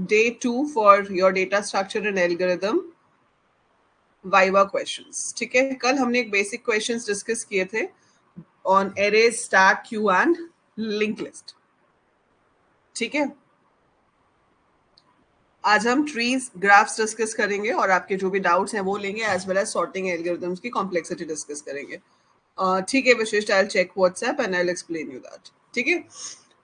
day 2 for your data structure and algorithm viva questions. ठीक है, कल हमने एक बेसिक क्वेश्चंस डिस्कस किए थे on arrays, stack, Q and link list. ठीक है, आज हम ट्रीज, ग्राफ्स डिस्कस करेंगे और आपके जो भी डाउट्स हैं वो लेंगे, as well as sorting algorithms की कॉम्प्लेक्सिटी डिस्कस करेंगे. ठीक है Vishisht, I will check WhatsApp and I will explain you that. ठीक है,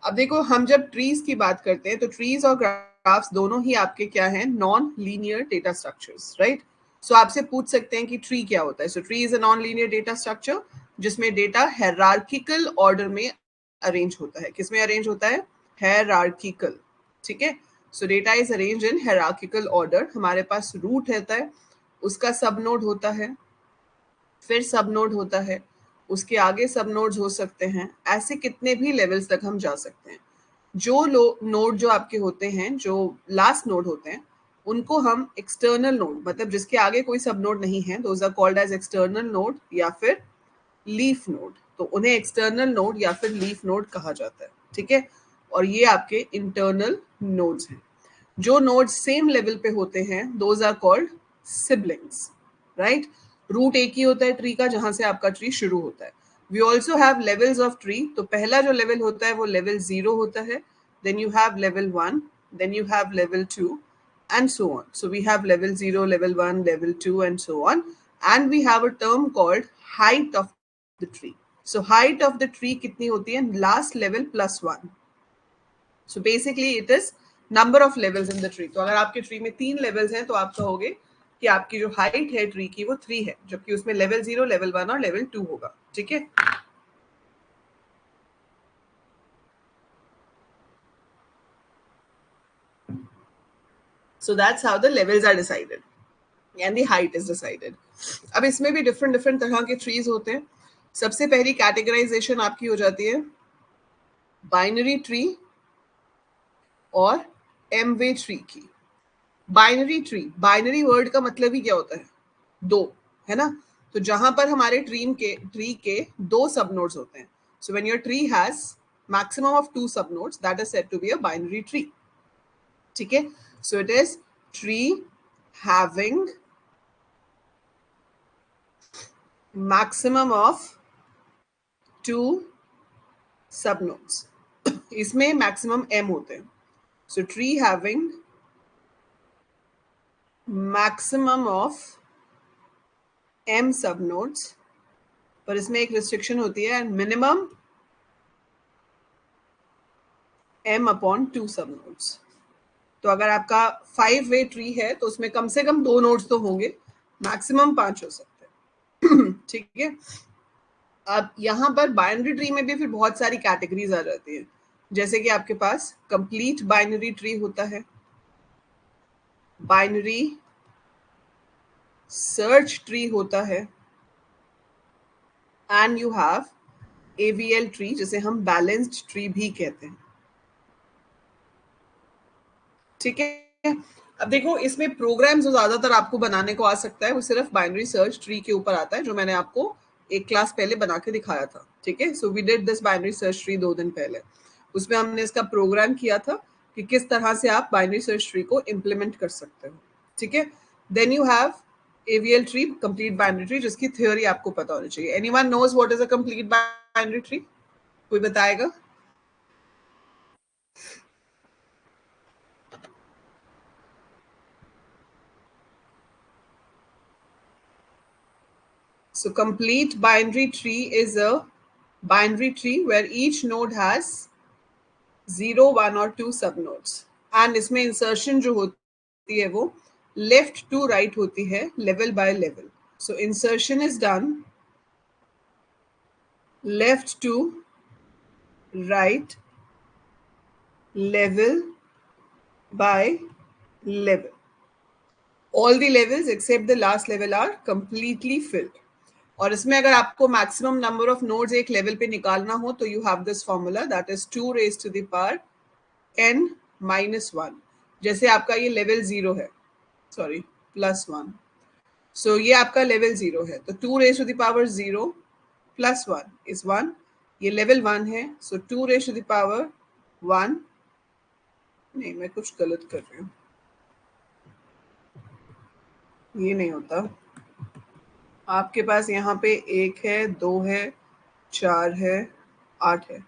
अब देखो हम जब ट्रीज की बात करते हैं तो ट्रीज और ग्राफ्स दोनों ही आपके क्या हैं, non linear data structures, right. So आपसे पूछ सकते हैं कि ट्री क्या होता है. So tree is a non linear data structure जिसमें डेटा हायरार्किकल ऑर्डर में अरेंज होता है. किसमें अरेंज होता है? हायरार्किकल. ठीक है, so data is arrange in hierarchical order. हमारे पास रूट रहता है, उसका सब नोड होता है, फिर सब नोड होता है, उसके आगे सब नोड्स हो सकते हैं. ऐसे कितने भी लेवल्स तक हम जा सकते हैं. जो नोड जो आपके होते हैं, जो लास्ट नोड होते हैं, उनको हम एक्सटर्नल नोड, मतलब जिसके आगे कोई सब नोड नहीं है, those are called as external node या फिर लीफ नोड. तो उन्हें एक्सटर्नल नोड या फिर लीफ नोड कहा जाता है. ठीक है, और ये आपके इंटरनल नोड्स हैं. जो नोड्स सेम लेवल पे होते हैं, those are called siblings, right. Root एक ही होता है ट्री का, जहां से आपका ट्री शुरू होता है. We also have levels of tree. तो पहला जो लेवल होता है वो लेवल 0 होता है, then you have level 1, then you have level 2 and so on. So we have level 0, level 1, level 2 and so on, and we have a term called height of the tree. So height of the tree कितनी होती है? Last level plus 1. So basically it is number of levels in the tree. तो अगर आपके tree में 3 levels हैं तो आप कहोगे कि आपकी जो हाइट है ट्री की वो 3 है, जबकि उसमें लेवल 0, लेवल 1 और लेवल 2 होगा. ठीक है, so that's how the levels are decided and the height is decided. अब इसमें भी डिफरेंट तरह के ट्रीज होते हैं. सबसे पहली कैटेगराइजेशन आपकी हो जाती है बाइनरी ट्री और एमवे ट्री की. बाइनरी ट्री, बाइनरी वर्ड का मतलब ही क्या होता है? दो, है ना. तो जहां पर हमारे ट्री के 2 सब नोड्स होते हैं, so when your tree has maximum of 2 sub nodes, that is said to be a binary tree. ठीक है, so it is tree having maximum of 2 sub nodes. इसमें मैक्सिमम m होते हैं. So tree having maximum of m sub nodes, पर इसमें एक restriction होती है, minimum m upon 2 sub nodes. तो अगर आपका 5 वे ट्री है तो उसमें कम से कम 2 नोड्स तो होंगे, मैक्सिमम 5 हो सकते हैं. ठीक है, अब यहाँ पर बाइनरी ट्री में भी फिर बहुत सारी कैटेगरीज आ जाती है. जैसे कि आपके पास कंप्लीट बाइनरी ट्री होता है, बाइनरी सर्च ट्री होता है, and you have AVL tree, जिसे हम बैलेंस्ड ट्री भी कहते हैं. ठीक है, अब देखो इसमें प्रोग्राम जो ज्यादातर आपको बनाने को आ सकता है वो सिर्फ बाइनरी सर्च ट्री के ऊपर आता है, जो मैंने आपको एक क्लास पहले बना के दिखाया था. ठीक है, so we did this binary search tree 2 दिन पहले. उसमें हमने इसका प्रोग्राम किया था कि किस तरह से आप बाइनरी सर्च ट्री को इम्प्लीमेंट कर सकते हो. ठीक है, then you have AVL tree, complete binary tree, जिसकी थ्योरी आपको पता होनी चाहिए. Anyone knows what is a complete binary tree? कोई बताएगा? So complete binary tree is a binary tree where each node has 0, 1 और 2 subnodes. And इसमें insertion जो होती है वो left to right होती है, level by level. So insertion is done left to right, level by level. All the levels except the last level are completely filled. और इसमें अगर आपको मैक्सिमम नंबर ऑफ नोड्स एक लेवल पे निकालना हो तो you have this formula, that is 2 raised to the power n minus 1. जैसे आपका ये लेवल 0 है, सॉरी प्लस 1, सो ये आपका लेवल 0 है, तो 2 raised to the power 0 plus 1 is 1. ये लेवल 1 है, so 2 raised to the power 1 नहीं, मैं कुछ गलत कर रही हूँ, ये नहीं होता। आपके पास यहाँ पे 1 है, 2 है, 4 है, 8 है।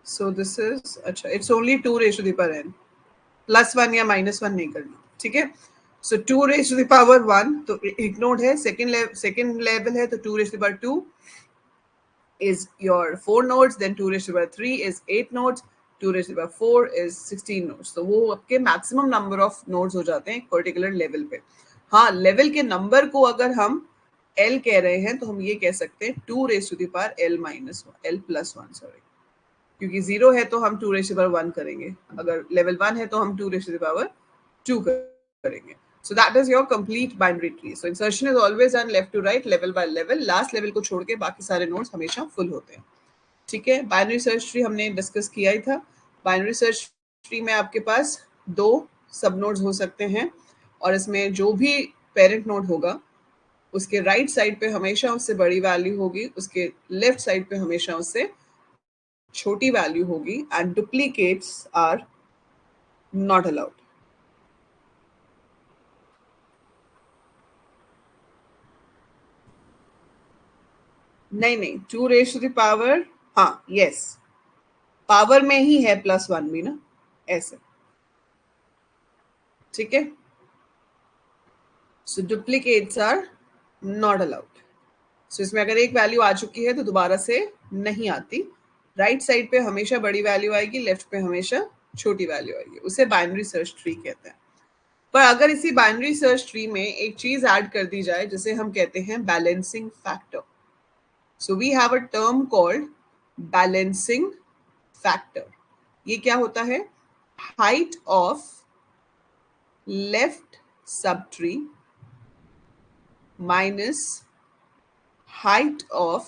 सो दिस इज, अच्छा, it's only 2 raise to the power n, +1 या -1 नहीं करना, ठीक है। So 2 raise to the power 1, तो एक नोड है, सेकंड लेवल है, तो 2 raise to the power 2 is your 4 nodes, then 2 raised to the power 3 is 8 nodes, 2 raised to the power 4 is 16 nodes. तो वो आपके मैक्सिमम नंबर ऑफ नोड्स हो जाते हैं एक पर्टिकुलर लेवल पे। हाँ, लेवल के नंबर को अगर हम L कह रहे हैं तो हम ये कह सकते हैं 2 raised to the power L minus 1, L plus 1, sorry, क्योंकि 0 है तो हम 2 raised to the power 1 करेंगे, अगर लेवल 1 है तो हम 2 raised to the power 2 करेंगे। So that is your complete binary tree. So insertion is always done left to right, level by level. Last level को छोड़ के बाकी सारे नोड्स हमेशा फुल होते हैं, ठीक है। बाइनरी सर्च ट्री हमने डिस्कस किया ही था। बाइनरी सर्च ट्री में आपके पास 2 सब नोड्स हो सकते हैं और इसमें जो भी पेरेंट नोड होगा उसके राइट साइड पे हमेशा उससे बड़ी वैल्यू होगी, उसके लेफ्ट साइड पे हमेशा उससे छोटी वैल्यू होगी, and duplicates are not allowed. नहीं नहीं, 2 रेज टू द पावर, हाँ यस, पावर में ही है +1 भी ना, ऐसे, ठीक है। So duplicates are not allowed. So इसमें अगर एक वैल्यू आ चुकी है तो दोबारा से नहीं आती। राइट साइड पे हमेशा बड़ी वैल्यू आएगी, लेफ्ट पे हमेशा छोटी वैल्यू आएगी, उसे बाइनरी सर्च ट्री कहते हैं। पर अगर इसी बाइनरी सर्च ट्री में एक चीज ऐड कर दी जाए जिसे हम कहते हैं balancing factor, so we have a term called balancing factor. ये क्या होता है? हाइट ऑफ लेफ्ट सब tree minus height of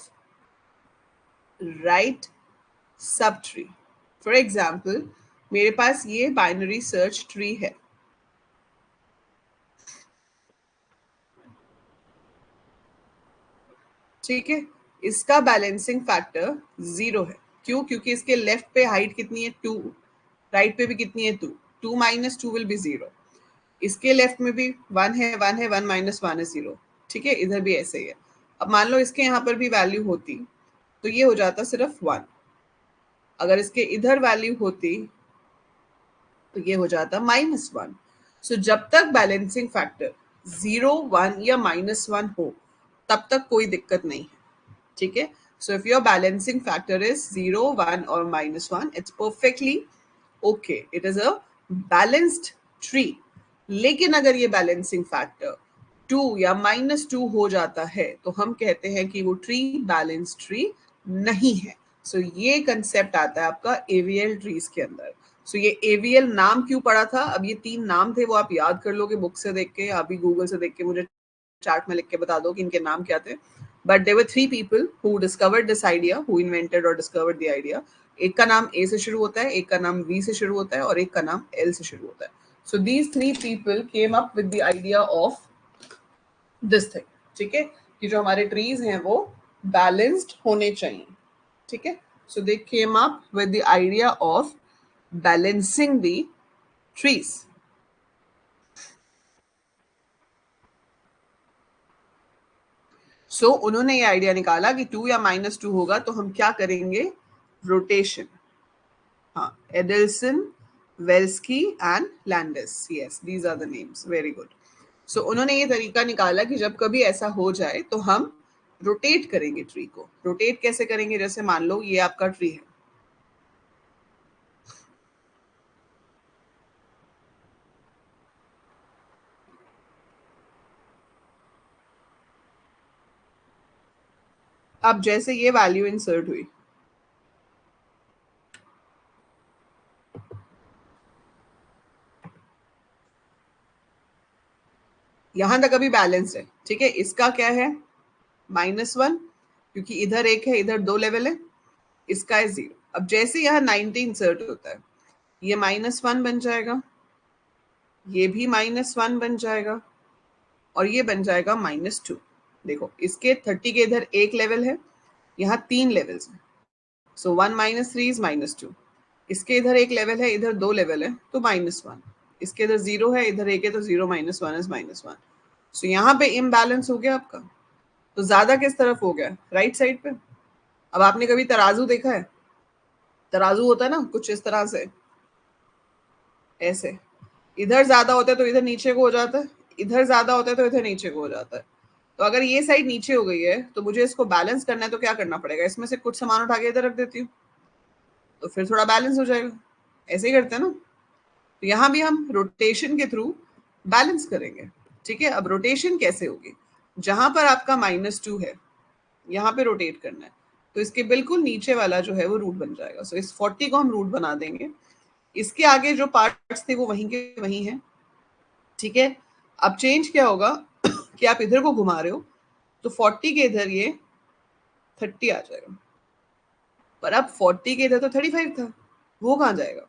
right sub tree. For example, मेरे पास ये बाइनरी सर्च ट्री है, ठीक है। इसका बैलेंसिंग फैक्टर 0 है। क्यों? क्योंकि इसके लेफ्ट पे हाइट कितनी है? 2, राइट पे भी कितनी है? 2, 2 माइनस 2 विल बी 0। इसके लेफ्ट में भी 1 है, 1 है, 1 माइनस 1 है 0, ठीक है। इधर भी ऐसे ही है। अब मान लो इसके यहाँ पर भी वैल्यू होती तो ये हो जाता सिर्फ 1। अगर इसके इधर वैल्यू होती तो ये हो जाता -1। सो जब तक बैलेंसिंग फैक्टर 0, 1 या -1 हो तब तक कोई दिक्कत नहीं है, ठीक है। So if your balancing factor is 0, 1 और -1, it's perfectly okay, it is a balanced tree. लेकिन अगर ये बैलेंसिंग फैक्टर 2 या -2 हो जाता है तो हम कहते हैं कि वो ट्री बैलेंस्ड ट्री नहीं है। सो ये कंसेप्ट आता है आपका एवीएल ट्रीज के अंदर। सो ये एवीएल नाम क्यों पड़ा था? अब ये 3 नाम थे, वो आप याद कर लोगे बुक से देख के, अभी गूगल से देख के मुझे चार्ट में लिख के बता दो कि इनके नाम क्या थे। But there were 3 people who discovered this idea, who invented और डिस्कवर्ड द आइडिया। एक का नाम ए से शुरू होता है, एक का नाम वी से शुरू होता है और एक का नाम एल से शुरू होता है। So these 3 people came up with the idea of this thing, ठीक है, कि जो हमारे ट्रीज हैं वो बैलेंस्ड होने चाहिए, ठीक है। So they came up with the idea of balancing the trees. So उन्होंने ये आइडिया निकाला कि 2 या -2 होगा तो हम क्या करेंगे? रोटेशन। हाँ, Adelson, Velsky and Landis, yes, these are the names, very good. So उन्होंने ये तरीका निकाला कि जब कभी ऐसा हो जाए तो हम रोटेट करेंगे ट्री को। रोटेट कैसे करेंगे? जैसे मान लो ये आपका ट्री है, अब जैसे ये वैल्यू इंसर्ट हुई, यहां तक अभी बैलेंस है, ठीक है। इसका क्या है? -1, क्योंकि इधर 1 है, इधर 2 लेवल है। इसका है 0। अब जैसे यहाँ 90 इंसर्ट होता है, ये -1 बन जाएगा, ये भी -1 बन जाएगा और ये बन जाएगा -2। देखो, इसके 30 के इधर 1 लेवल है, यहाँ 3 लेवल्स हैं। सो 1 - 3 इज -2, इसके इधर एक लेवल है, इधर 2 लेवल है, तो -1। इसके इधर 0 है, इधर 1 है, तो 0 - 1 इज -1। सो यहाँ पे इम्बैलेंस हो गया आपका। तो ज्यादा किस तरफ हो गया? राइट साइड पे। अब आपने कभी तराजू देखा है? तराजू होता है ना कुछ इस तरह से, ऐसे। इधर ज्यादा होता है तो इधर नीचे को हो जाता है, इधर ज्यादा होता है तो इधर नीचे को हो जाता है। तो अगर ये साइड नीचे हो गई है तो मुझे इसको बैलेंस करना है, तो क्या करना पड़ेगा? इसमें से कुछ सामान उठा के इधर रख देती हूँ, तो फिर थोड़ा बैलेंस हो जाएगा। ऐसे ही करते हैं ना। तो यहाँ भी हम रोटेशन के थ्रू बैलेंस करेंगे। ठीक है, अब रोटेशन कैसे होगी? जहां पर आपका -2 है, यहाँ पे रोटेट करना है, तो इसके बिल्कुल नीचे वाला जो है वो रूट बन जाएगा। सो इस 40 को हम रूट बना देंगे। इसके आगे जो पार्ट्स थे वो वहीं के वहीं हैं। ठीक है, अब चेंज क्या होगा कि आप इधर को घुमा रहे हो, तो 40 के इधर ये 30 आ जाएगा, पर अब 40 के इधर तो 35 था, वो कहाँ जाएगा?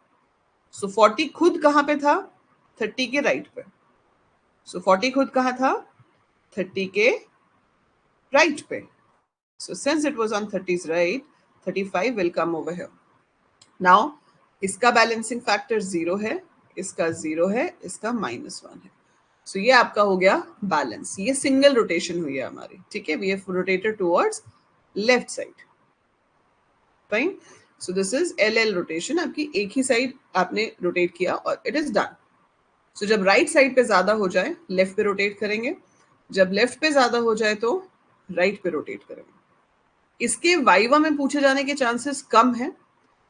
सो 40 खुद कहाँ पे था? 30 के राइट पे। सो 40 खुद कहाँ था? 30 के राइट पे। So since it was on 30's right, 35 will come over here. Now इसका बैलेंसिंग फैक्टर 0 है, इसका 0 है, इसका -1 है। सो ये आपका हो गया बैलेंस। ये सिंगल रोटेशन हुई है हमारी। ठीक है, we have rotated towards left side. Fine. So this is LL rotation. आपकी एक ही साइड आपने रोटेट किया और इट इज डन। सो जब राइट साइड पे ज्यादा हो जाए लेफ्ट पे रोटेट करेंगे, जब लेफ्ट पे ज्यादा हो जाए तो राइट पे रोटेट करेंगे। इसके वाइवा में पूछे जाने के चांसेस कम है,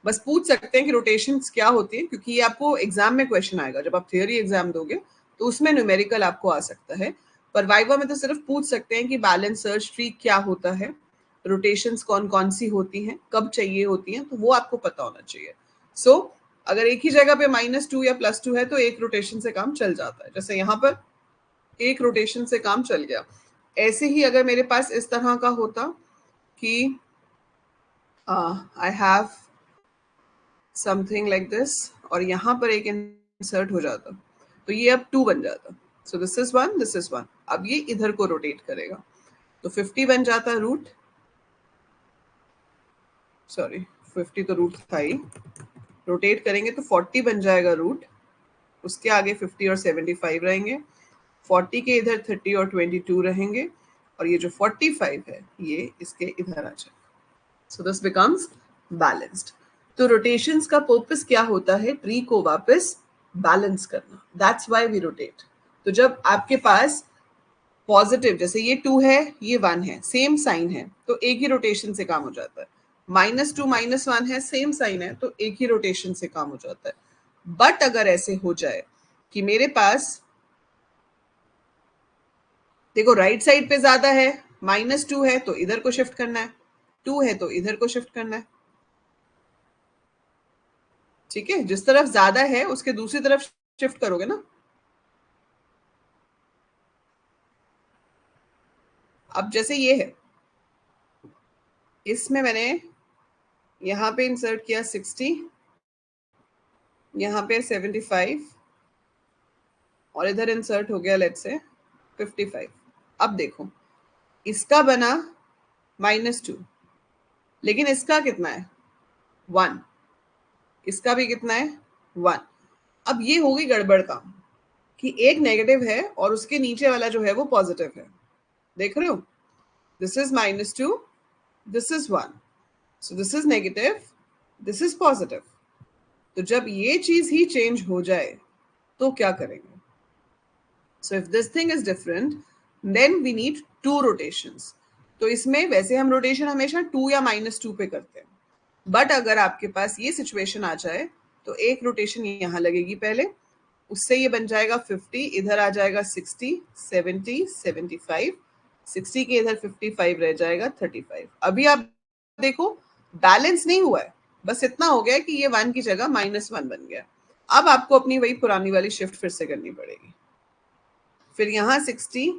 बस पूछ सकते हैं कि रोटेशंस क्या होती है, क्योंकि ये आपको एग्जाम में क्वेश्चन आएगा। जब आप थियोरी एग्जाम दोगे तो उसमें न्यूमेरिकल आपको आ सकता है, पर वाइवा में तो सिर्फ पूछ सकते हैं कि बैलेंस सर्च ट्री क्या होता है, रोटेशंस कौन कौन सी होती हैं, कब चाहिए होती हैं, तो वो आपको पता होना चाहिए। सो अगर एक ही जगह पे -2 या +2 है तो एक रोटेशन से काम चल जाता है। जैसे यहाँ पर एक रोटेशन से काम चल गया। ऐसे ही अगर मेरे पास इस तरह का होता कि I have something like this, और यहाँ पर एक इंसर्ट हो जाता, तो ये अब 2 बन जाता। सो दिस इज 1, दिस इज 1। अब ये इधर को रोटेट करेगा, तो 50 बन जाता रूट, सॉरी 50 तो रूट था ही, रोटेट करेंगे तो 40 बन जाएगा रूट, उसके आगे 50 और 75 रहेंगे, 40 के इधर 30 और 22 रहेंगे, और ये जो 45 है ये इसके इधर आ जाएगा। So this becomes balanced. तो रोटेशंस का पर्पस क्या होता है? ट्री को वापस बैलेंस करना। That's why we rotate. तो जब आपके पास पॉजिटिव, जैसे ये 2 है, ये 1 है, सेम साइन है, तो एक ही रोटेशन से काम हो जाता है। -2 -1 है, सेम साइन है, तो एक ही रोटेशन से काम हो जाता है। बट अगर ऐसे हो जाए कि मेरे पास, देखो राइट साइड पे ज्यादा है, -2 है तो इधर को शिफ्ट करना है, 2 है तो इधर को शिफ्ट करना है। ठीक है, जिस तरफ ज्यादा है उसके दूसरी तरफ शिफ्ट करोगे ना। अब जैसे ये है, इसमें मैंने यहां पे इंसर्ट किया 60, यहां पे 75, और इधर इंसर्ट हो गया लेट्स से 55। अब देखो इसका बना -2, लेकिन इसका कितना है? 1। इसका भी कितना है? 1। अब ये होगी गड़बड़ काम कि एक नेगेटिव है और उसके नीचे वाला जो है वो पॉजिटिव है। देख रहे हो? This is -2, this is 1, so this is negative, this is positive. तो जब ये चीज ही चेंज हो जाए तो क्या करेंगे? So if this thing is different then we need 2 rotations. तो इसमें वैसे हम रोटेशन हमेशा 2 या -2 पे करते हैं, बट अगर आपके पास ये सिचुएशन आ जाए तो एक रोटेशन यहाँ लगेगी पहले, उससे ये बन जाएगा 50, इधर आ जाएगा 60, 70, 75, 60 के इधर 55 रह जाएगा 35। अभी आप देखो बैलेंस नहीं हुआ है, बस इतना हो गया कि ये 1 की जगह -1 बन गया। अब आपको अपनी वही पुरानी वाली शिफ्ट फिर से करनी पड़ेगी। फिर यहाँ 60,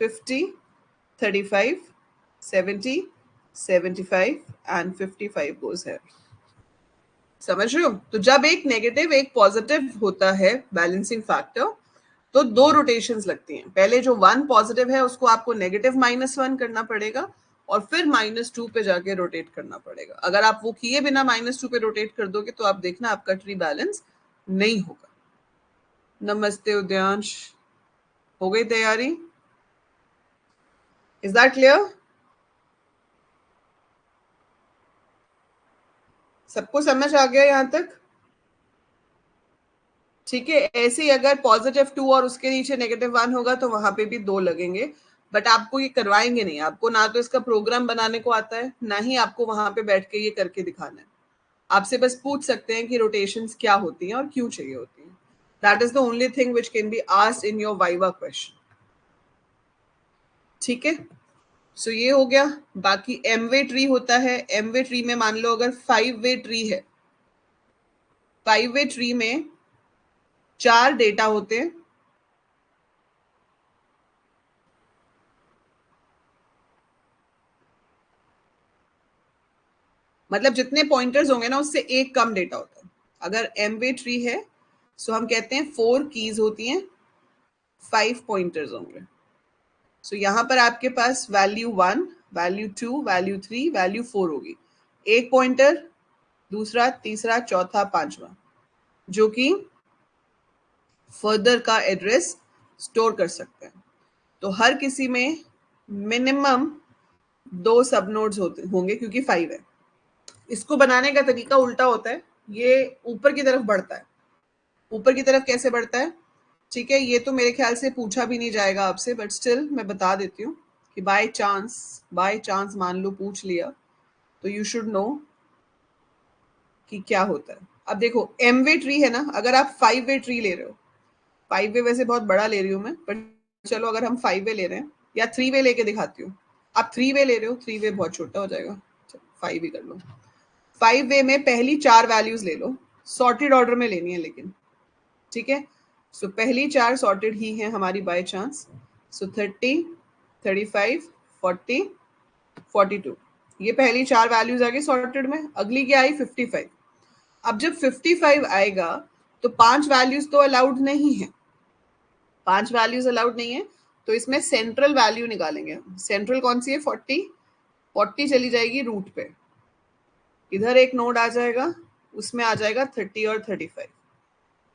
50, 35, 70, 75 एंड 55 गोज है। समझ रहे हो? तो जब एक नेगेटिव एक पॉजिटिव होता है बैलेंसिंग फैक्टर, तो 2 रोटेशंस लगती हैं। पहले जो 1 पॉजिटिव है उसको आपको -1 करना पड़ेगा, और फिर -2 पे जाके रोटेट करना पड़ेगा। अगर आप वो किए बिना -2 पे रोटेट कर दोगे तो आप देखना आपका ट्री बैलेंस नहीं होगा। नमस्ते उद्यांश, हो गई तैयारी? Is that clear? सबको समझ आ गया यहां तक? ठीक है, ऐसे ही अगर +2 और उसके नीचे -1 होगा तो वहां पे भी 2 लगेंगे, बट आपको ये करवाएंगे नहीं। आपको ना तो इसका प्रोग्राम बनाने को आता है, ना ही आपको वहां पे बैठ के ये करके दिखाना है। आपसे बस पूछ सकते हैं कि रोटेशंस क्या होती हैं और क्यों चाहिए होती हैं। That is the only thing which can be asked in your viva question. ठीक है, सो ये हो गया। बाकी एम वे ट्री होता है। एम वे ट्री में मान लो अगर 5 वे ट्री है, 5 वे ट्री में 4 डेटा होते हैं। मतलब जितने पॉइंटर्स होंगे ना उससे एक कम डेटा होता है। अगर एम वे ट्री है सो हम कहते हैं 4 कीज होती हैं, 5 पॉइंटर्स होंगे। सो यहां पर आपके पास वैल्यू 1, वैल्यू 2, वैल्यू 3, वैल्यू 4 होगी। एक पॉइंटर, दूसरा, तीसरा, चौथा, पांचवा, जो कि फर्दर का एड्रेस स्टोर कर सकते हैं। तो हर किसी में मिनिमम 2 सब नोड्स होंगे क्योंकि 5 है। इसको बनाने का तरीका उल्टा होता है, ये ऊपर की तरफ बढ़ता है। ऊपर की तरफ कैसे बढ़ता है? ठीक है, ये तो मेरे ख्याल से पूछा भी नहीं जाएगा आपसे, बट स्टिल मैं बता देती हूँ कि बाय चांस मान लो पूछ लिया तो यू शुड नो कि क्या होता है। अब देखो एम वे ट्री है ना, अगर आप 5 वे ट्री ले रहे हो, 5 वे वैसे बहुत बड़ा ले रही हूँ मैं, पर चलो अगर हम 5 वे ले रहे हैं या 3 वे लेके दिखाती हूँ। आप 3 वे ले रहे हो, 3 वे बहुत छोटा हो जाएगा, चलो 5 ही कर लो। 5 वे में पहली 4 वैल्यूज ले लो, सॉर्टेड ऑर्डर में लेनी है लेकिन। ठीक है, सो पहली 4 सॉर्टेड ही हैं हमारी बाय चांस। सो 30, 35, 40, 42, ये पहली 4 वैल्यूज आ गई सॉर्टेड में। अगली क्या आई? 55। अब जब 55 आएगा तो 5 वैल्यूज तो अलाउड नहीं है, 5 वैल्यूज अलाउड नहीं है, तो इसमें सेंट्रल वैल्यू निकालेंगे हम। सेंट्रल कौन सी है? 40। 40 चली जाएगी रूट पे, इधर एक नोड आ जाएगा, उसमें आ जाएगा 30 और 35।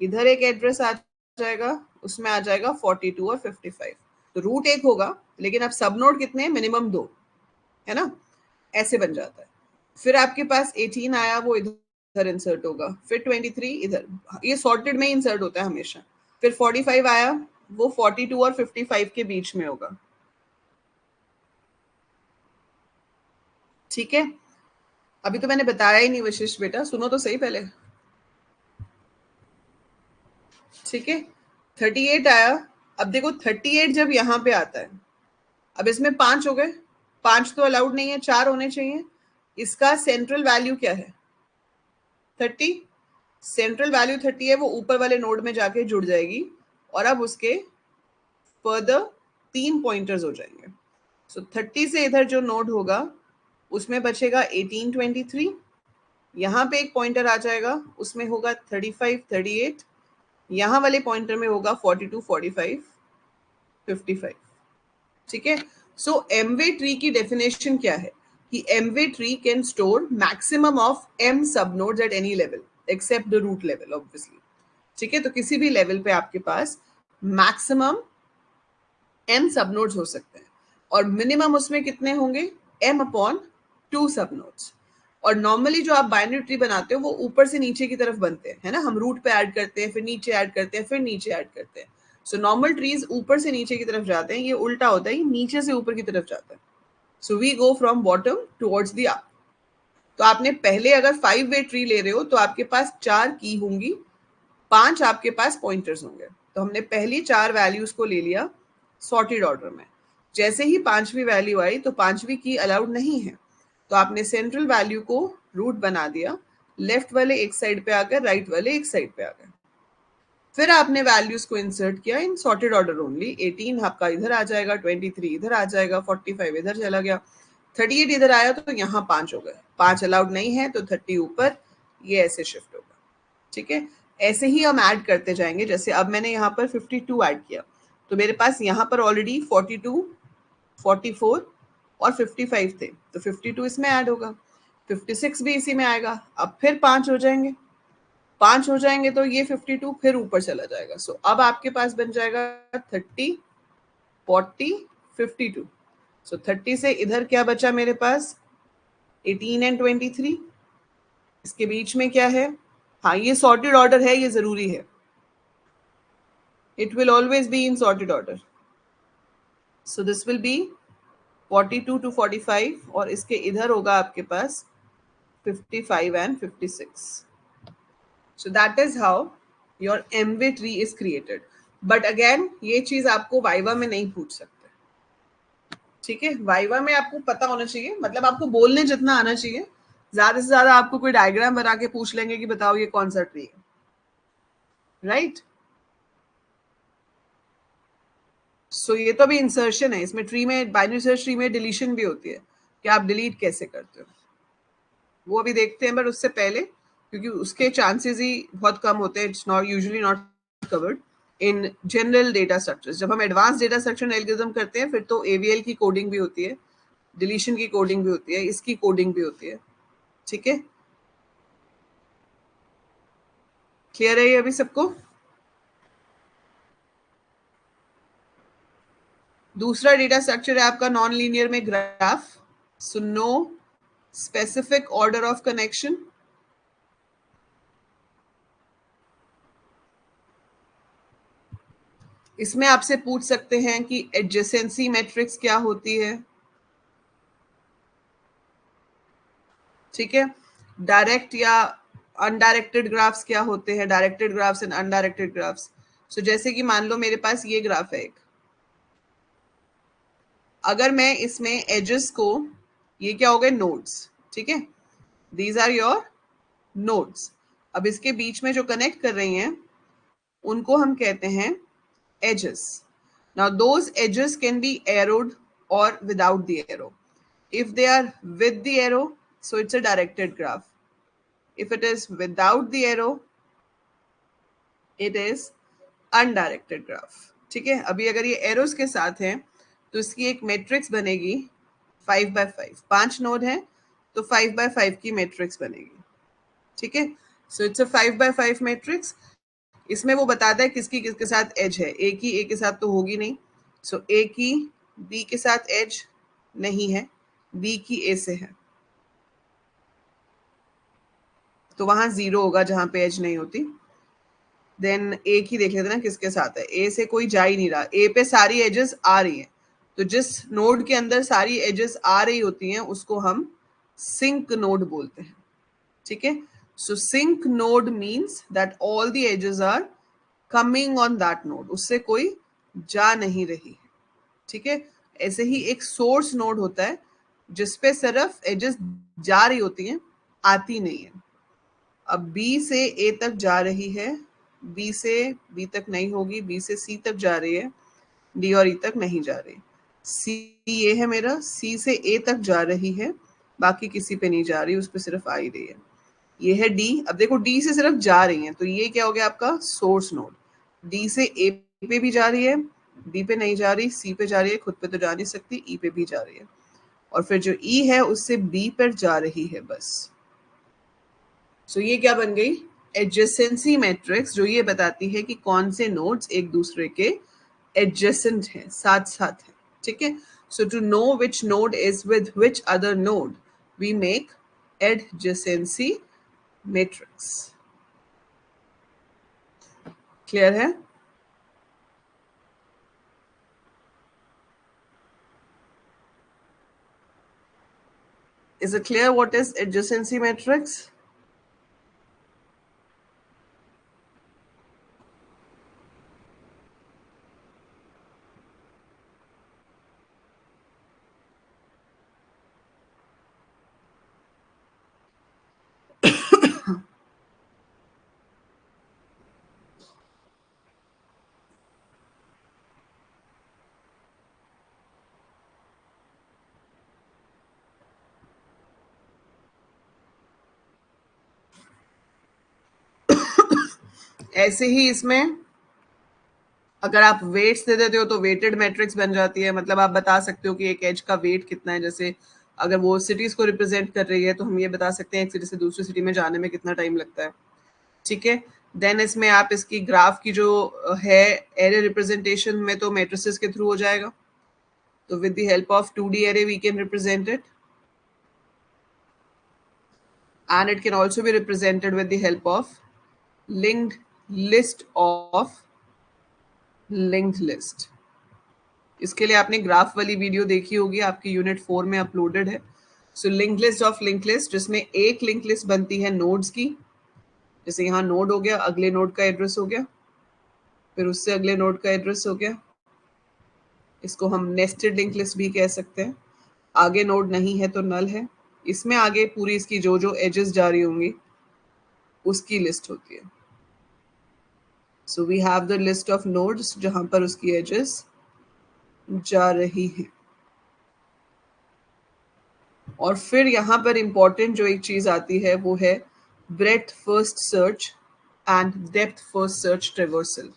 इधर एक एड्रेस आ जाएगा, उसमें आ जाएगा 42 और 55। तो रूट एक होगा, लेकिन अब सब नोड कितने हैं? मिनिमम 2 है ना, ऐसे बन जाता है। फिर आपके पास 18 आया, वो इधर इंसर्ट होगा। फिर 23 इधर, ये सॉर्टेड में इंसर्ट होता है हमेशा। फिर 45 आया, वो 42 और 55 के बीच में होगा। ठीक है, अभी तो मैंने बताया ही नहीं वशिष्ठ बेटा, सुनो तो सही पहले। ठीक है, 38 आया। अब देखो 38 जब यहाँ पे आता है, अब इसमें 5 हो गए, 5 तो अलाउड नहीं है, 4 होने चाहिए। इसका सेंट्रल वैल्यू क्या है? 30। सेंट्रल वैल्यू 30 है, वो ऊपर वाले नोड में जाके जुड़ जाएगी और अब उसके फर्दर 3 पॉइंटर्स हो जाएंगे। सो 30 से इधर जो नोड होगा उसमें बचेगा 18, 23। यहाँ पे एक पॉइंटर आ जाएगा, उसमें होगा 35, 38। यहाँ वाले पॉइंटर में होगा 42, 45, 55। ठीक है, सो एमवे ट्री की डेफिनेशन क्या है कि M way tree can store maximum of M sub nodes at any level except the root level obviously. ठीक है, तो किसी भी लेवल पे आपके पास मैक्सिमम एम सब नोड्स हो सकते हैं और मिनिमम उसमें कितने होंगे? M upon 2 sub nodes. और नॉर्मली जो आप बाइनरी ट्री बनाते हो वो ऊपर से नीचे की तरफ बनते हैं, है ना। हम रूट पे ऐड करते हैं, फिर नीचे ऐड करते हैं, फिर नीचे ऐड करते हैं। सो नॉर्मल ट्रीज ऊपर से नीचे की तरफ जाते हैं, ये उल्टा होता है, ये नीचे से ऊपर की तरफ जाता है। So we go from bottom towards the up. तो आपने पहले अगर 5 वे ट्री ले रहे हो तो आपके पास 4 की होंगी, 5 आपके पास पॉइंटर्स होंगे। तो हमने पहली 4 वैल्यूज को ले लिया सॉर्टेड ऑर्डर में। जैसे ही 5वीं वैल्यू आई तो 5वीं की अलाउड नहीं है, तो आपने सेंट्रल वैल्यू को रूट बना दिया, लेफ्ट वाले एक साइड पे आ गए, राइट वाले एक साइड पे आ गए। फिर आपने वैल्यूज को इंसर्ट किया इन सॉर्टेड ऑर्डर ओनली। 18 आपका इधर आ जाएगा, 23 इधर आ जाएगा, 45 इधर चला गया, 38 इधर आया तो यहाँ 5 हो गए। 5 अलाउड नहीं है तो 30 ऊपर, ये ऐसे शिफ्ट होगा। ठीक है, ऐसे ही हम ऐड करते जाएंगे। जैसे अब मैंने यहाँ पर 52 ऐड किया तो मेरे पास यहाँ पर ऑलरेडी 42, 44, और 55 थे, तो 52 इसमें ऐड होगा, 56 भी इसी में आएगा। अब फिर 5 हो जाएंगे, 5 हो जाएंगे तो ये 52 फिर ऊपर चला जाएगा। सो अब आपके पास बन जाएगा 30, 40, 52। सो 30 से इधर क्या बचा मेरे पास, 18 एंड 23। इसके बीच में क्या है, हाँ ये सॉर्टेड ऑर्डर है, ये जरूरी है, it will always be in sorted order. So this will be 42 to 45 और इसके इधर होगा आपके पास 55 and 56. So that is how your MV tree is created. But again ये चीज आपको वाइवा में नहीं पूछ सकते, ठीक है। वाइवा में आपको पता होना चाहिए, मतलब आपको बोलने जितना आना चाहिए, ज्यादा से ज्यादा आपको कोई डायग्राम बना के पूछ लेंगे कि बताओ ये कौन सा ट्री है, राइट। सो ये तो अभी इंसर्शन है, इसमें ट्री में, बाइनरी सर्च ट्री में डिलीशन भी होती है कि आप डिलीट कैसे करते हो, वो अभी देखते हैं। बट उससे पहले, क्योंकि उसके चांसेस ही बहुत कम होते हैं, it's not usually not covered in general data structures. जब हम एडवांस डेटा स्ट्रक्चर एल्गोरिथम करते हैं फिर तो एवीएल की कोडिंग भी होती है, डिलीशन की कोडिंग भी होती है, इसकी कोडिंग भी होती है, ठीक है। क्लियर है ये अभी सबको। दूसरा डेटा स्ट्रक्चर है आपका नॉन लीनियर में graph. So no specific order of connection. इसमें आपसे पूछ सकते हैं कि एडजेसेंसी मैट्रिक्स क्या होती है, ठीक है। डायरेक्ट या अनडायरेक्टेड ग्राफ्स क्या होते हैं, directed graphs and undirected graphs. So जैसे कि मान लो मेरे पास ये ग्राफ है एक, अगर मैं इसमें एजेस को, ये क्या हो गए नोड्स, ठीक है, दीज आर योर नोड्स। अब इसके बीच में जो कनेक्ट कर रही हैं उनको हम कहते हैं edges. Now those edges can be arrowed or without the arrow. If they are with the arrow, so it's a directed graph. If it is without the arrow, it is undirected graph. ठीक है। अभी अगर ये arrows के साथ है तो इसकी एक मैट्रिक्स बनेगी 5x5, 5 नोड है तो 5x5 की मैट्रिक्स बनेगी, ठीक है। So it's a 5x5 matrix. इसमें वो बताता है किसकी किसके साथ एज है, ए की ए के साथ तो होगी नहीं, सो ए की बी के साथ एज नहीं है, बी की ए से है, तो वहां 0 होगा जहां पे एज नहीं होती। देन ए की देख लेते ना किसके साथ है, ए से कोई जा ही नहीं रहा, ए पे सारी एजेस आ रही हैं, तो जिस नोड के अंदर सारी एजेस आ रही होती हैं उसको हम सिंक नोड बोलते हैं, ठीक है। So sink node means that all the edges are coming on that node, उससे कोई जा नहीं रही है, ठीक है। ऐसे ही एक सोर्स नोड होता है जिसपे सिर्फ एजेस जा रही होती हैं, आती नहीं है। अब बी से ए तक जा रही है, बी से बी तक नहीं होगी, बी से सी तक जा रही है, डी और ई तक नहीं जा रही। सी ये है मेरा, सी से ए तक जा रही है, बाकी किसी पे नहीं जा रही, उस पे सिर्फ आ ही रही है। ये है डी। अब देखो डी से सिर्फ जा रही है तो ये क्या हो गया आपका सोर्स नोड। डी से ए पे भी जा रही है, डी पे नहीं जा रही, सी पे जा रही है, खुद पे तो जा नहीं सकती, ई पे भी जा रही है, और फिर जो ई है उससे बी पर जा रही है बस। सो ये क्या बन गई, एडजेसेंसी मैट्रिक्स, जो ये बताती है कि कौन से नोड्स एक दूसरे के एडजेसेंट हैं, साथ साथ हैं, ठीक है। So to know which node is with which other node we make adjacency matrix. Clear है। Is it clear what is adjacency matrix? ऐसे ही इसमें अगर आप वेट्स दे देते हो तो वेटेड मैट्रिक्स बन जाती है, मतलब आप बता सकते हो कि एक एज का वेट कितना है। जैसे अगर वो सिटीज को रिप्रेजेंट कर रही है तो हम ये बता सकते हैं एक सिटी से दूसरी सिटी में जाने में कितना टाइम लगता है। ठीक है, देन इसमें आप इसकी ग्राफ की जो है एरे रिप्रेजेंटेशन में तो मैट्रिसेस के थ्रू हो जाएगा। तो with the help of 2D array we can represent it, and it can also be represented with the help of linked list of linked list। इसके लिए आपने ग्राफ वाली वीडियो देखी होगी, आपकी यूनिट 4 में अपलोडेड है। So link list of link list, जिसमें एक लिंक लिस्ट बनती है नोड्स की। जैसे यहाँ नोड हो गया, अगले नोड का एड्रेस हो गया, फिर उससे अगले नोड का एड्रेस हो गया। इसको हम नेस्टेड लिंक लिस्ट भी कह सकते हैं। आगे नोड नहीं है तो नल है। इसमें आगे पूरी इसकी जो जो एजेस जा रही होंगी उसकी लिस्ट होती है। So we have the list of nodes जहां पर उसकी एजेस जा रही है। और फिर यहाँ पर इंपॉर्टेंट जो एक चीज आती है वो है breadth first search and depth first search traversal.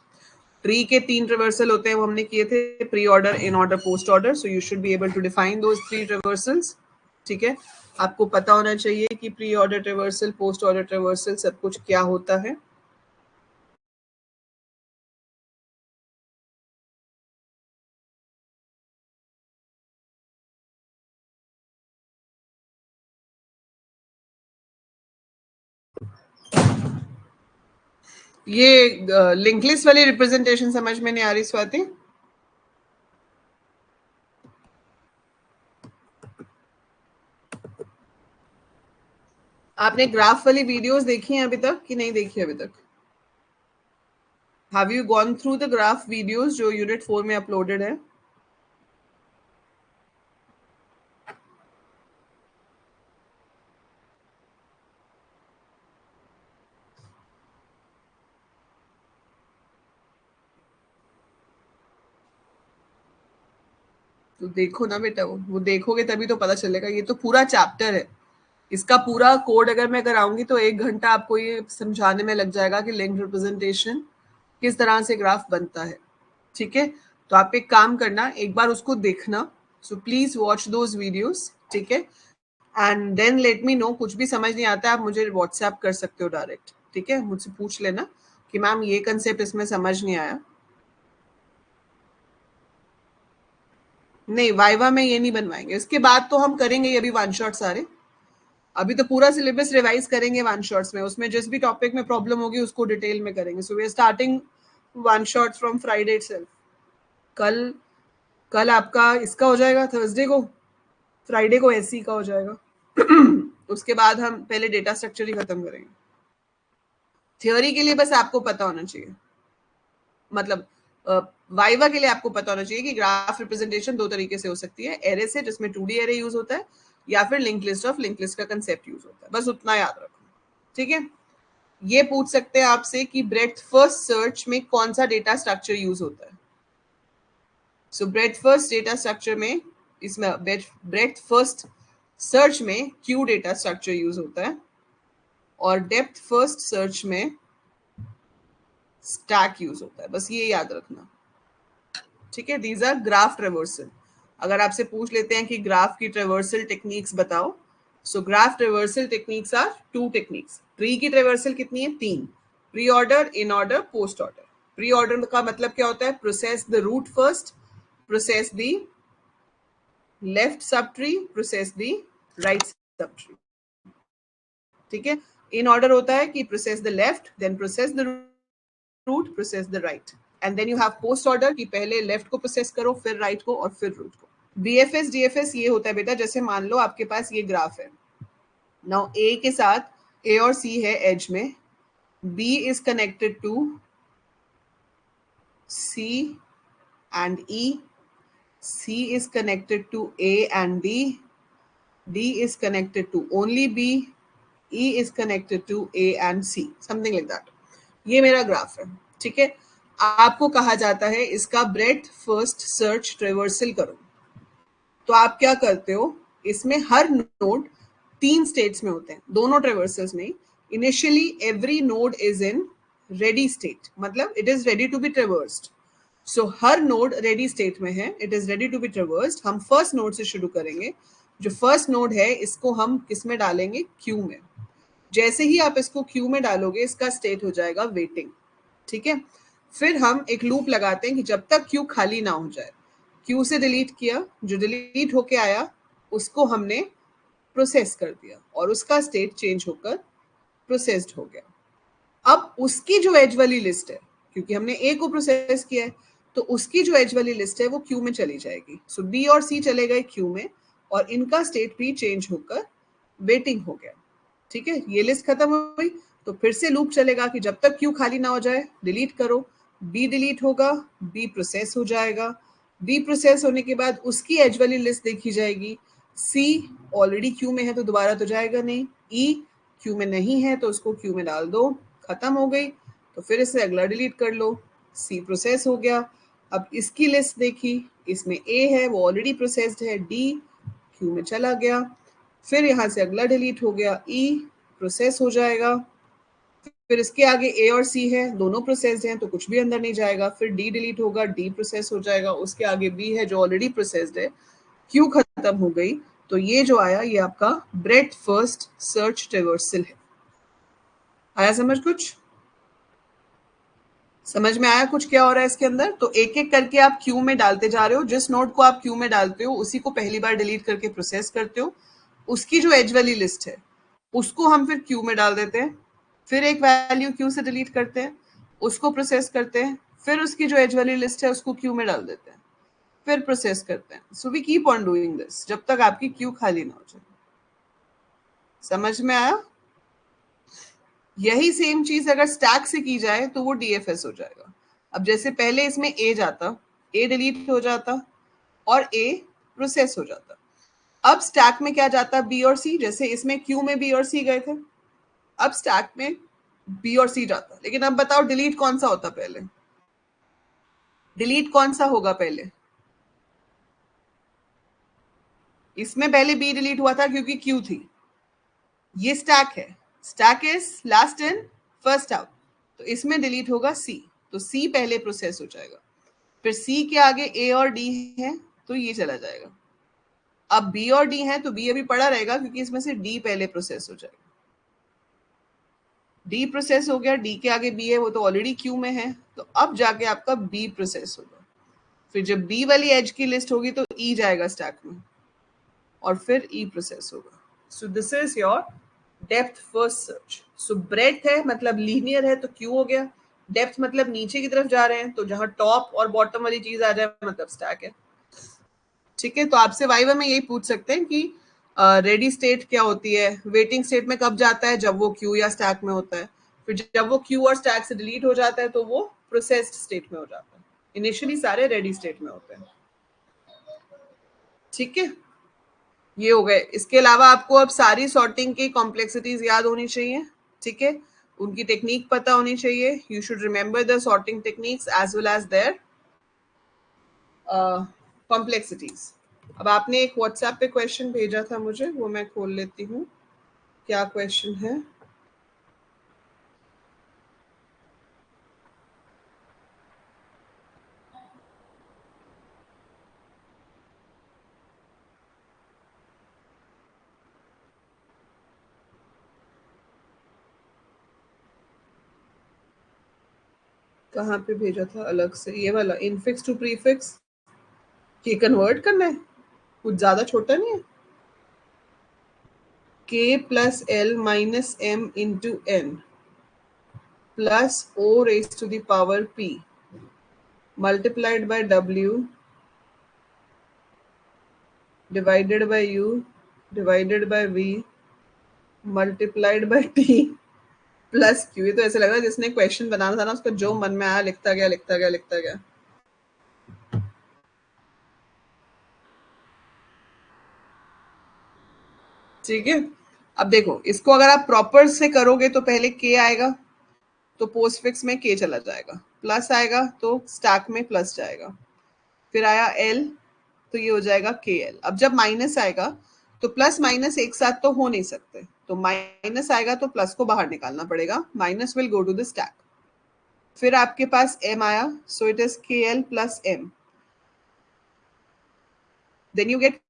Tree के 3 ट्रेवर्सल होते हैं, वो हमने किए थे, preorder, inorder, postorder. So you should be able to define those 3 traversals. ठीक है, आपको पता होना चाहिए कि preorder traversal, postorder traversal सब कुछ क्या होता है। ये लिंक लिस्ट वाली रिप्रेजेंटेशन समझ में नहीं आ रही स्वाति? आपने ग्राफ वाली वीडियोस देखी हैं अभी तक कि नहीं देखी अभी तक? Have you gone through the graph videos जो यूनिट 4 में अपलोडेड है? तो देखो ना बेटा, वो देखोगे तभी तो पता चलेगा। ये तो पूरा चैप्टर है, इसका पूरा कोड अगर मैं कराऊंगी तो 1 घंटा आपको ये समझाने में लग जाएगा कि लिंक रिप्रेजेंटेशन किस तरह से ग्राफ बनता है। ठीक है, तो आप एक काम करना, एक बार उसको देखना। So please watch those videos. ठीक है, and then let me know. कुछ भी समझ नहीं आता आप मुझे व्हाट्सएप कर सकते हो डायरेक्ट। ठीक है, मुझसे पूछ लेना कि मैम ये कंसेप्ट इसमें समझ नहीं आया। नहीं, वाइवा में ये नहीं बनवाएंगे, इसके बाद तो हम करेंगे ये भी वन शॉट सारे। अभी तो पूरा सिलेबस रिवाइज करेंगे वन शॉट्स में, उसमें जिस भी टॉपिक में प्रॉब्लम होगी उसको डिटेल में करेंगे। So we are starting one shots from Friday itself. कल कल आपका इसका हो जाएगा, थर्सडे को, फ्राइडे को एससी का हो जाएगा। उसके बाद हम पहले डेटा स्ट्रक्चर ही खत्म करेंगे। थ्योरी के लिए बस आपको पता होना चाहिए, मतलब वाइवा के लिए आपको पता होना चाहिए कि ग्राफ रिप्रेजेंटेशन 2 तरीके से हो सकती है, एरे से जिसमें 2D एरे यूज होता है, या फिर link list of link list का कंसेप्ट यूज होता है। बस उतना याद रखो। ठीक है, ये पूछ सकते हैं आपसे कि ब्रेथ फर्स्ट सर्च में कौन सा डेटा स्ट्रक्चर यूज होता है। सो ब्रेथ फर्स्ट डेटा स्ट्रक्चर में, इसमें ब्रेथ फर्स्ट सर्च में क्यू डेटा स्ट्रक्चर यूज होता है, और डेप्थ फर्स्ट सर्च में स्टैक यूज होता है। बस ये याद रखना। ठीक है, दीज आर ग्राफ ट्रेवर्सल। अगर आपसे पूछ लेते हैं कि ग्राफ की ट्रेवर्सल टेक्निक्स बताओ, so graph traversal techniques are 2 techniques. Tree की ट्रेवर्सल कितनी है? 3। Preorder, inorder, postorder. Preorder का मतलब क्या होता है? Process the root first, process the left sub tree, process the right subtree. ठीक है, इन ऑर्डर होता है कि process the left, then process the root, process the right, and then you have postorder कि पहले left को process करो, फिर राइट को, और फिर रूट को। बीएफएस डीएफएस ये होता है बेटा, जैसे मान लो आपके पास ये ग्राफ है। नाउ ए के साथ ए और सी है एज में, B is connected to C and E, C is connected to A and D, D is connected to only B, E is connected to A and C, something like that. ये मेरा graph है। ठीक है, आपको कहा जाता है इसका ब्रेथ फर्स्ट सर्च ट्रेवर्सल करो। तो आप क्या करते हो, इसमें हर नोड 3 स्टेट्स में होते हैं, दोनों ट्रेवर्सल्स में। Initially every node is in ready state, मतलब it is ready to be traversed. So हर नोड रेडी स्टेट में है, it is ready to be traversed. हम फर्स्ट नोड से शुरू करेंगे। जो फर्स्ट नोड है इसको हम किस में डालेंगे? क्यू में। जैसे ही आप इसको क्यू में डालोगे इसका स्टेट हो जाएगा वेटिंग। ठीक है, फिर हम एक लूप लगाते हैं कि जब तक क्यू खाली ना हो जाए। क्यू से डिलीट किया, जो डिलीट होके आया उसको हमने प्रोसेस कर दिया और उसका स्टेट चेंज होकर प्रोसेस्ड हो गया। अब उसकी जो एज वाली लिस्ट है, क्योंकि हमने ए को प्रोसेस किया है, तो उसकी जो एज वाली लिस्ट है वो क्यू में चली जाएगी। सो बी और सी चले गए क्यू में और इनका स्टेट भी चेंज होकर वेटिंग हो गया। ठीक है, ये लिस्ट खत्म हो गई तो फिर से लूप चलेगा कि जब तक क्यू खाली ना हो जाए डिलीट करो। बी डिलीट होगा, बी प्रोसेस हो जाएगा। बी प्रोसेस होने के बाद उसकी एज वाली लिस्ट देखी जाएगी। सी ऑलरेडी क्यू में है तो दोबारा तो जाएगा नहीं। ई क्यू में नहीं है तो उसको क्यू में डाल दो, खत्म हो गई। तो फिर इसे अगला डिलीट कर लो। सी प्रोसेस हो गया। अब इसकी लिस्ट देखी, इसमें ए है वो ऑलरेडी प्रोसेस्ड है, डी क्यू में चला गया। फिर यहाँ से अगला डिलीट हो गया, ई प्रोसेस हो जाएगा। फिर इसके आगे ए और सी है, दोनों प्रोसेस्ड हैं तो कुछ भी अंदर नहीं जाएगा। फिर डी डिलीट होगा, डी प्रोसेस हो जाएगा। उसके आगे बी है जो ऑलरेडी प्रोसेस्ड है, क्यू खत्म हो गई। तो ये जो आया ये आपका ब्रेथ फर्स्ट सर्च ट्रेवर्सल है। आया समझ? कुछ समझ में आया कुछ क्या हो रहा है इसके अंदर? तो एक एक करके आप क्यू में डालते जा रहे हो। जिस नोड को आप क्यू में डालते हो उसी को पहली बार डिलीट करके प्रोसेस करते हो। उसकी जो एज वाली लिस्ट है उसको हम फिर क्यू में डाल देते हैं। फिर एक वैल्यू क्यू से डिलीट करते हैं, उसको प्रोसेस करते हैं। फिर उसकी जो एज वाली लिस्ट है उसको क्यू में डाल देते हैं, फिर प्रोसेस करते हैं। So we keep on doing this जब तक आपकी क्यू खाली ना हो जाए। समझ में आया? यही सेम चीज अगर स्टैक से की जाए तो वो डीएफएस हो जाएगा। अब जैसे पहले इसमें ए जाता, ए डिलीट हो जाता और ए प्रोसेस हो जाता। अब स्टैक में क्या जाता? बी और सी। जैसे इसमें क्यू में बी और सी गए थे, अब स्टैक में बी और सी जाता। लेकिन अब बताओ डिलीट कौन सा होता पहले? डिलीट कौन सा होगा पहले? इसमें पहले बी डिलीट हुआ था क्योंकि क्यू थी। ये स्टैक है, stack is last in first out, तो इसमें डिलीट होगा सी, तो सी पहले प्रोसेस हो जाएगा। फिर सी के आगे ए और डी है तो ये चला जाएगा। अब बी और डी है तो बी अभी पड़ा रहेगा क्योंकि इसमें से डी पहले प्रोसेस हो जाएगा। डी प्रोसेस हो गया, डी के आगे बी है वो तो ऑलरेडी क्यू में है, तो अब जाके आपका बी प्रोसेस होगा। फिर जब बी वाली एज की लिस्ट होगी तो ई जाएगा स्टैक में और फिर ई प्रोसेस होगा। So this is your depth first search. So breadth है मतलब लीनियर है तो क्यू हो गया। डेप्थ मतलब नीचे की तरफ जा रहे हैं तो जहां टॉप और बॉटम वाली चीज आ जाए मतलब स्टैक है। ठीक है, तो आपसे वाइवा में यही पूछ सकते हैं कि रेडी स्टेट क्या होती है, वेटिंग स्टेट में कब जाता है? जब वो क्यू या स्टैक में होता है। फिर जब वो क्यू और स्टैक से डिलीट हो जाता है तो वो प्रोसेस्ड स्टेट में हो जाता है। इनिशियली सारे रेडी स्टेट में होते हैं। ठीक है, ये हो गए। इसके अलावा आपको अब सारी सॉर्टिंग की कॉम्प्लेक्सिटीज याद होनी चाहिए। ठीक है, उनकी टेक्निक पता होनी चाहिए। You should remember the sorting techniques as well as their complexities. अब आपने एक व्हाट्सएप पे क्वेश्चन भेजा था मुझे, वो मैं खोल लेती हूँ। क्या क्वेश्चन है? कहाँ पे भेजा था अलग से? ये वाला इनफिक्स टू प्रीफिक्स के कन्वर्ट करना है, कुछ ज्यादा छोटा नहीं है। k plus L minus M into N plus o raised to the power p multiplied by w divided by u divided by v multiplied by t plus Q. ये तो ऐसे लग रहा है जिसने क्वेश्चन बनाना था ना उसका जो मन में आया लिखता गया लिखता गया लिखता गया। ठीक है, अब देखो इसको अगर आप प्रॉपर से करोगे तो पहले के आएगा तो पोस्टफिक्स में के चला जाएगा, प्लस आएगा तो स्टैक में प्लस जाएगा, फिर आया एल तो ये हो जाएगा के एल। अब जब माइनस आएगा तो प्लस माइनस एक साथ तो हो नहीं सकते, तो माइनस आएगा तो प्लस को बाहर निकालना पड़ेगा। Minus will go to the stack. फिर आपके पास m आया, so it is KL plus m. Then you get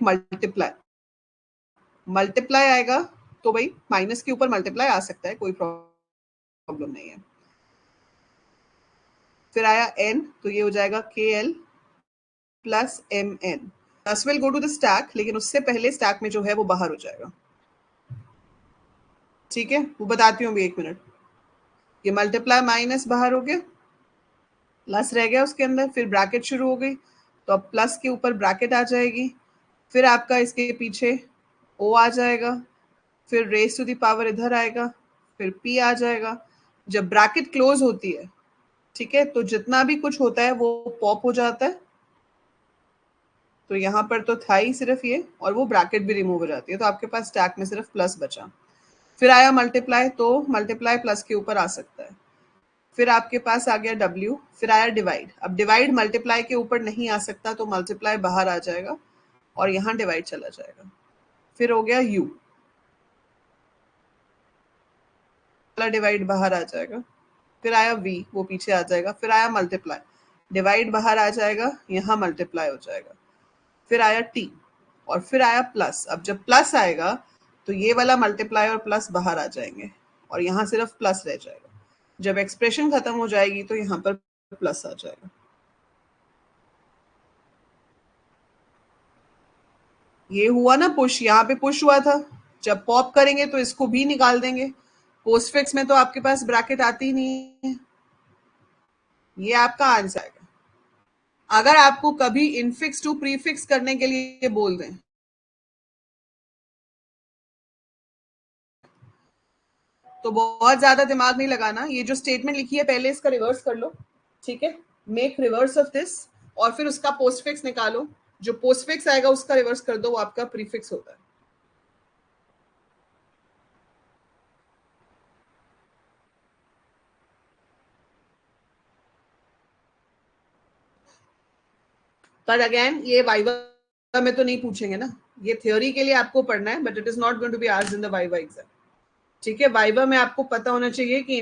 multiply. Multiply आएगा तो भाई माइनस के ऊपर मल्टीप्लाई आ सकता है, कोई प्रॉब्लम नहीं है. फिर आया n, तो ये हो जाएगा KL plus MN. This will go to the stack, लेकिन उससे पहले स्टैक में जो है वो बाहर हो जाएगा. ठीक है, वो बताती हूँ अभी, 1 मिनट. ये मल्टीप्लाई माइनस बाहर हो गया, प्लस रह गया उसके अंदर, फिर ब्रैकेट शुरू हो गई, तो अब प्लस के ऊपर ब्रैकेट आ जाएगी. फिर आपका इसके पीछे ओ आ जाएगा, फिर रेस टू द पावर इधर आएगा, फिर पी आ जाएगा. जब ब्रैकेट क्लोज होती है, ठीक है, तो जितना भी कुछ होता है वो पॉप हो जाता है. तो यहाँ पर तो था ही सिर्फ ये, और वो ब्रैकेट भी रिमूव हो जाती है, तो आपके पास स्टैक में सिर्फ प्लस बचा. फिर आया मल्टीप्लाई, तो मल्टीप्लाई प्लस के ऊपर आ सकता है. फिर आपके पास आ गया W. फिर आया डिवाइड. अब डिवाइड मल्टीप्लाई के ऊपर नहीं आ सकता, तो मल्टीप्लाई बाहर आ जाएगा और यहाँ डिवाइड चला जाएगा. फिर हो गया U वाला डिवाइड बाहर आ जाएगा. फिर आया V, वो पीछे आ जाएगा. फिर आया मल्टीप्लाई, डिवाइड बाहर आ जाएगा, यहाँ मल्टीप्लाई हो जाएगा. फिर आया T, और फिर आया प्लस. अब जब प्लस आएगा तो ये वाला मल्टीप्लाई और प्लस बाहर आ जाएंगे और यहाँ सिर्फ प्लस रह जाएगा. जब एक्सप्रेशन खत्म हो जाएगी तो यहाँ पर प्लस आ जाएगा. ये हुआ ना पुश, यहाँ पे पुश हुआ था. जब पॉप करेंगे तो इसको भी निकाल देंगे. पोस्टफिक्स में तो आपके पास ब्रैकेट आती ही नहीं है. ये आपका आंसर है. अगर आपको कभी इनफिक्स टू प्रीफिक्स करने के लिए बोल दें, तो बहुत ज्यादा दिमाग नहीं लगाना. ये जो स्टेटमेंट लिखी है पहले इसका रिवर्स कर लो. ठीक है, मेक रिवर्स ऑफ दिस, और फिर उसका पोस्टफिक्स निकालो. जो पोस्टफिक्स आएगा उसका रिवर्स कर दो, वो आपका प्रीफिक्स होता है. पर अगेन ये वाइवा में तो नहीं पूछेंगे ना. ये थ्योरी के लिए आपको पढ़ना है, but it is not going to be asked in the viva exam. ठीक है, वाइवा में आपको पता होना चाहिए कि